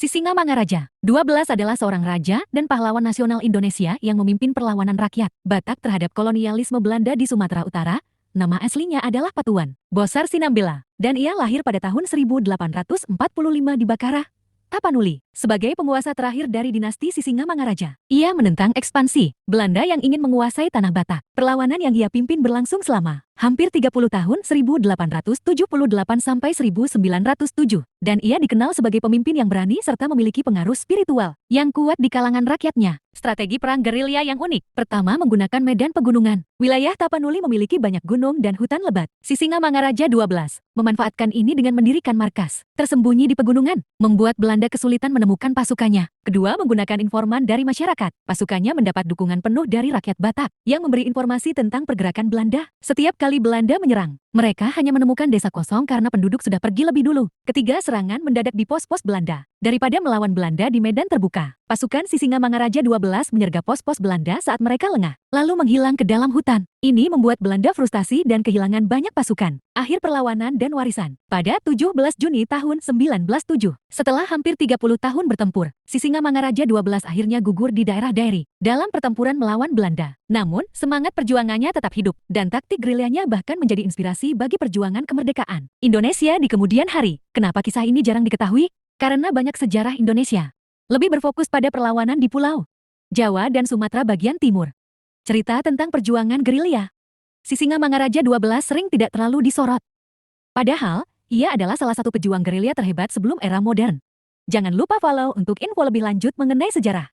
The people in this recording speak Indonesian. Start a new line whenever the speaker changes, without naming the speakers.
Sisingamangaraja 12 adalah seorang raja dan pahlawan nasional Indonesia yang memimpin perlawanan rakyat Batak terhadap kolonialisme Belanda di Sumatera Utara. Nama aslinya adalah Patuan Bosar Sinambela, dan ia lahir pada tahun 1845 di Bakara, Tapanuli, sebagai penguasa terakhir dari dinasti Sisingamangaraja. Ia menentang ekspansi Belanda yang ingin menguasai tanah Batak. Perlawanan yang ia pimpin berlangsung selama hampir 30 tahun 1878 sampai 1907, dan ia dikenal sebagai pemimpin yang berani serta memiliki pengaruh spiritual yang kuat di kalangan rakyatnya. Strategi perang gerilya yang unik. Pertama, menggunakan medan pegunungan. Wilayah Tapanuli memiliki banyak gunung dan hutan lebat. Sisingamangaraja 12 memanfaatkan ini dengan mendirikan markas tersembunyi di pegunungan, membuat Belanda kesulitan menemukan pasukannya. Kedua, menggunakan informan dari masyarakat. Pasukannya mendapat dukungan penuh dari rakyat Batak yang memberi informasi tentang pergerakan Belanda. Setiap kali Belanda menyerang, mereka hanya menemukan desa kosong karena penduduk sudah pergi lebih dulu. Ketiga, serangan mendadak di pos-pos Belanda. Daripada melawan Belanda di medan terbuka, pasukan Sisingamangaraja 12 menyergap pos-pos Belanda saat mereka lengah, lalu menghilang ke dalam hutan. Ini membuat Belanda frustasi dan kehilangan banyak pasukan. Akhir perlawanan dan warisan. Pada 17 Juni tahun 1907, setelah hampir 30 tahun bertempur, Sisingamangaraja 12 akhirnya gugur di daerah Dairi dalam pertempuran melawan Belanda. Namun, semangat perjuangannya tetap hidup, dan taktik gerilyanya bahkan menjadi inspirasi bagi perjuangan kemerdekaan Indonesia di kemudian hari. Kenapa kisah ini jarang diketahui? Karena banyak sejarah Indonesia lebih berfokus pada perlawanan di Pulau Jawa dan Sumatera bagian timur. Cerita tentang perjuangan gerilya Sisingamangaraja 12 sering tidak terlalu disorot. Padahal, ia adalah salah satu pejuang gerilya terhebat sebelum era modern. Jangan lupa follow untuk info lebih lanjut mengenai sejarah.